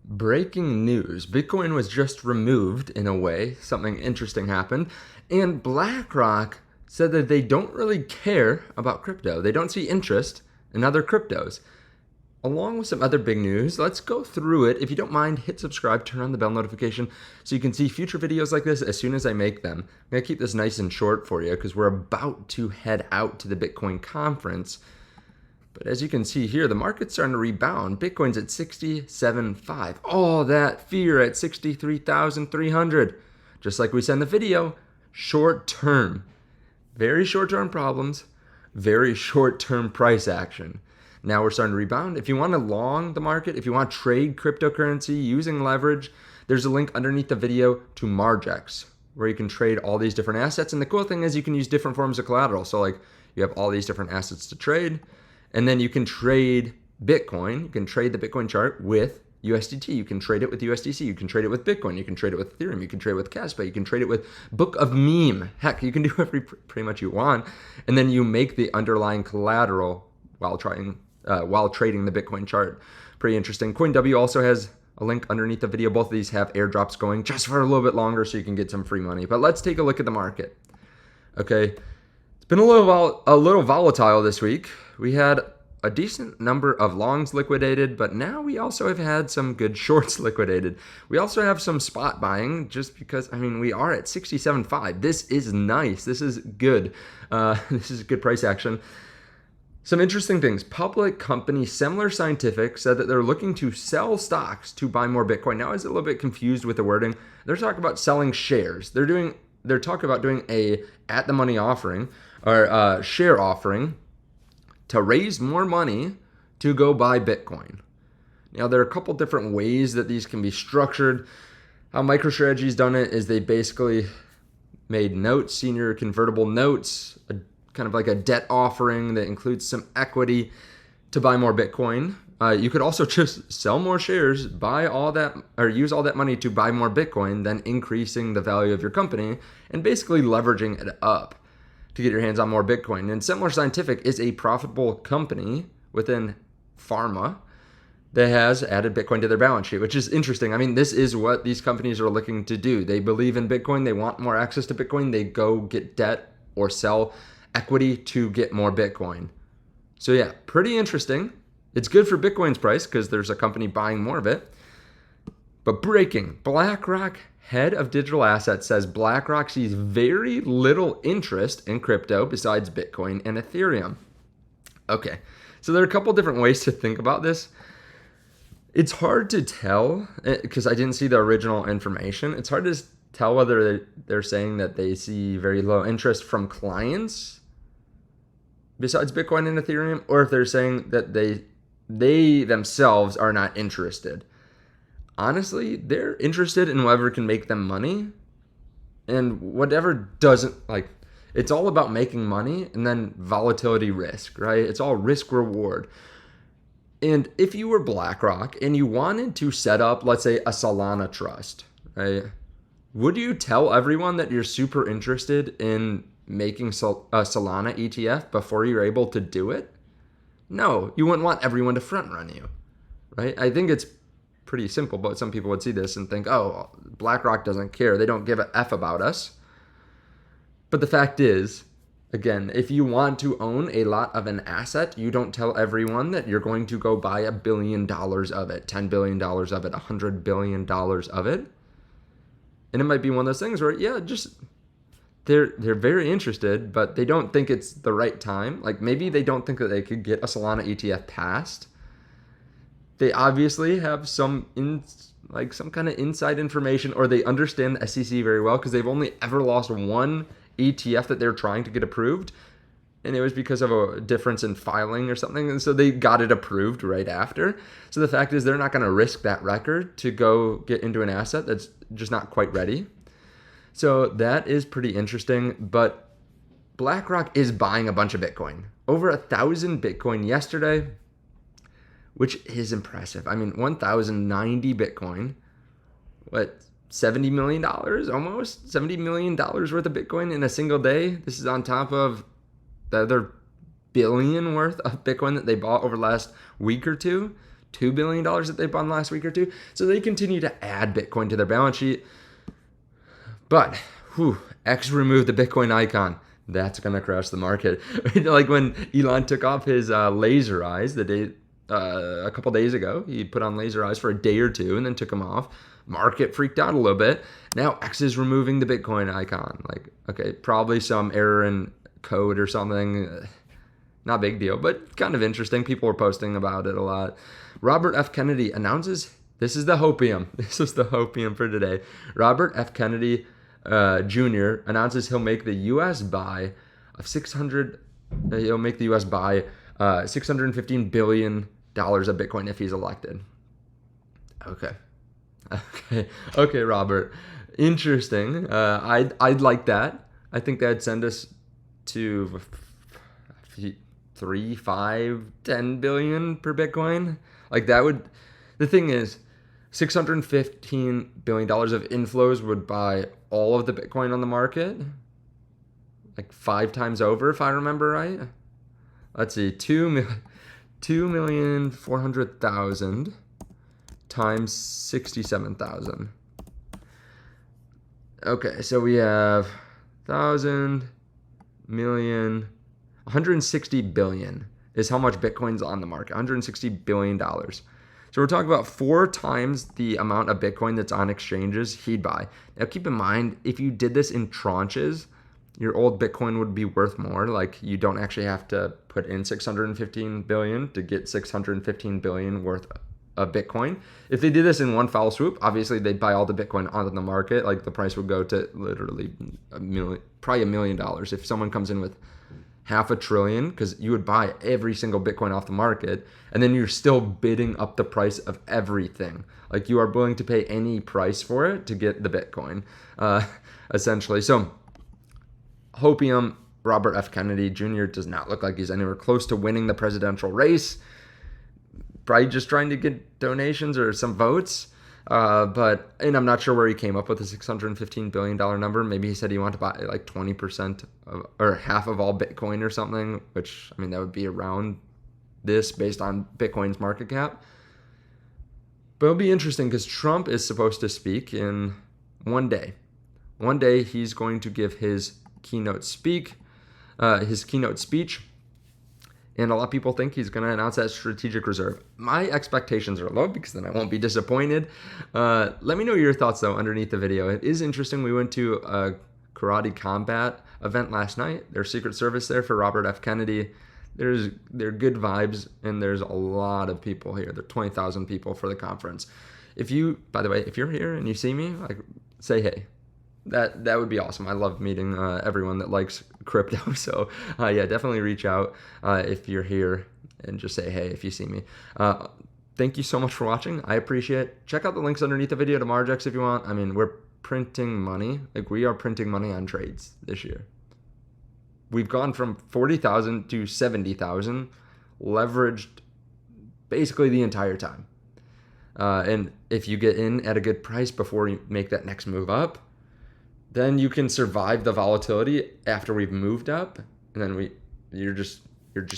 Breaking news. Bitcoin was just removed in a way. Something interesting happened. And Blackrock said that they don't really care about crypto. They don't see interest in other cryptos. Along with some other big news, let's go through it. If you don't mind, hit subscribe, turn on the bell notification so you can see future videos like this as soon as I make them. I'm going to keep this nice and short for you because we're about to head out to the Bitcoin conference. But as you can see here, the market's starting to rebound. Bitcoin's at 67.5. All that fear at 63,300. Just like we said in the video, short term. Very short term problems, very short term price action. Now we're starting to rebound. If you want to long the market, if you want to trade cryptocurrency using leverage, there's a link underneath the video to Margex, where you can trade all these different assets. And the cool thing is you can use different forms of collateral. So like you have all these different assets to trade. And then you can trade Bitcoin. You can trade the Bitcoin chart with USDT. You can trade it with USDC. You can trade it with Bitcoin. You can trade it with Ethereum. You can trade it with Caspa. You can trade it with Book of Meme. Heck, you can do pretty much you want. And then you make the underlying collateral while trading the Bitcoin chart. Pretty interesting. CoinW also has a link underneath the video. Both of these have airdrops going just for a little bit longer so you can get some free money. But let's take a look at the market. Okay. It's been a little volatile this week. We had a decent number of longs liquidated, but now we also have had some good shorts liquidated. We also have some spot buying just because, we are at 67.5. This is nice. This is good. This is good price action. Some interesting things. Public company Semler Scientific said that they're looking to sell stocks to buy more Bitcoin. Now I was a little bit confused with the wording. They're talking about selling shares. They're talking about doing a at the money offering or share offering to raise more money to go buy Bitcoin. Now, there are a couple different ways that these can be structured. How MicroStrategy's done it is they basically made notes, senior convertible notes, kind of like a debt offering that includes some equity to buy more Bitcoin. You could also just sell more shares, buy all that, or use all that money to buy more Bitcoin, then increasing the value of your company and basically leveraging it up to get your hands on more Bitcoin. And Semler Scientific is a profitable company within pharma that has added Bitcoin to their balance sheet, which is interesting. This is what these companies are looking to do. They believe in Bitcoin. They want more access to Bitcoin. They go get debt or sell equity to get more Bitcoin. So yeah, pretty interesting. It's good for Bitcoin's price because there's a company buying more of it. But breaking, BlackRock head of digital assets says BlackRock sees very little interest in crypto besides Bitcoin and Ethereum. Okay, so there are a couple different ways to think about this. It's hard to tell because I didn't see the original information. It's hard to tell whether they're saying that they see very low interest from clients besides Bitcoin and Ethereum, or if they're saying that they themselves are not interested. Honestly, they're interested in whoever can make them money, and whatever doesn't, it's all about making money and then volatility risk, right? It's all risk reward. And if you were BlackRock and you wanted to set up, let's say, a Solana trust, right? Would you tell everyone that you're super interested in making a Solana ETF before you're able to do it? No, you wouldn't want everyone to front run you, right? I think it's pretty simple, but some people would see this and think, oh, BlackRock doesn't care. They don't give a F about us. But the fact is, again, if you want to own a lot of an asset, you don't tell everyone that you're going to go buy $1 billion of it, $10 billion of it, $100 billion of it. And it might be one of those things where, yeah, just they're very interested, but they don't think it's the right time. Like maybe they don't think that they could get a Solana ETF passed. They obviously have some kind of inside information, or they understand the SEC very well because they've only ever lost one ETF that they're trying to get approved, and it was because of a difference in filing or something, and so they got it approved right after. So the fact is they're not going to risk that record to go get into an asset that's just not quite ready. So that is pretty interesting, but BlackRock is buying a bunch of Bitcoin. Over 1,000 Bitcoin yesterday, which is impressive. 1,090 Bitcoin, $70 million, almost $70 million worth of Bitcoin in a single day. This is on top of the other billion worth of Bitcoin that they bought over the last week or two. $2 billion that they bought last week or two. So they continue to add Bitcoin to their balance sheet. But X removed the Bitcoin icon. That's going to crash the market. Like when Elon took off his laser eyes a couple days ago, he put on laser eyes for a day or two and then took them off. Market freaked out a little bit. Now X is removing the Bitcoin icon. Like, okay, probably some error in code or something. Not a big deal, but kind of interesting. People were posting about it a lot. Robert F. Kennedy announces, this is the hopium. This is the hopium for today. Robert F. Kennedy Jr. announces he'll make the U.S. buy of $615 billion of Bitcoin if he's elected. Okay, Robert. Interesting. I'd like that. I think that'd send us to 3, 5, 10 billion per Bitcoin. Like that would, the thing is, $615 billion of inflows would buy all of the Bitcoin on the market, like 5 times over, if I remember right. Let's see, 2,400,000 times 67,000. Okay, so we have 1,000 million, 160 billion is how much Bitcoin's on the market, $160 billion. So we're talking about 4 times the amount of Bitcoin that's on exchanges he'd buy. Now keep in mind, if you did this in tranches, your old Bitcoin would be worth more. Like you don't actually have to put in 615 billion to get 615 billion worth of Bitcoin. If they did this in one foul swoop, obviously they'd buy all the Bitcoin on the market. Like the price would go to literally probably $1 million. If someone comes in with $500 billion, because you would buy every single Bitcoin off the market, and then you're still bidding up the price of everything. Like you are willing to pay any price for it to get the Bitcoin, essentially. So hopium, Robert F. Kennedy Jr. does not look like he's anywhere close to winning the presidential race. Probably just trying to get donations or some votes. And I'm not sure where he came up with the $615 billion number. Maybe he said he wanted to buy like 20% or half of all Bitcoin or something, which, I mean, that would be around this based on Bitcoin's market cap. But it'll be interesting because Trump is supposed to speak in one day. One day he's going to give his keynote speech. And a lot of people think he's going to announce that strategic reserve. My expectations are low because then I won't be disappointed. Let me know your thoughts, though, underneath the video. It is interesting. We went to a karate combat event last night. There's Secret Service there for Robert F. Kennedy. There are good vibes, and there's a lot of people here. There are 20,000 people for the conference. By the way, if you're here and you see me, like, say hey. That would be awesome. I love meeting everyone that likes crypto. So yeah, definitely reach out if you're here and just say hey if you see me. Thank you so much for watching. I appreciate it. Check out the links underneath the video to Margex if you want. I mean, we're printing money. Like we are printing money on trades this year. We've gone from 40,000 to 70,000 leveraged basically the entire time. And if you get in at a good price before you make that next move up, then you can survive the volatility after we've moved up, and then you're just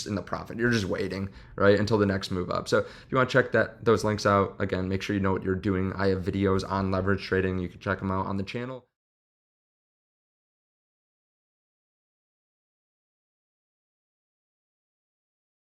in the profit. You're just waiting, right, until the next move up. So if you want to check those links out, again, make sure you know what you're doing. I have videos on leverage trading. You can check them out on the channel.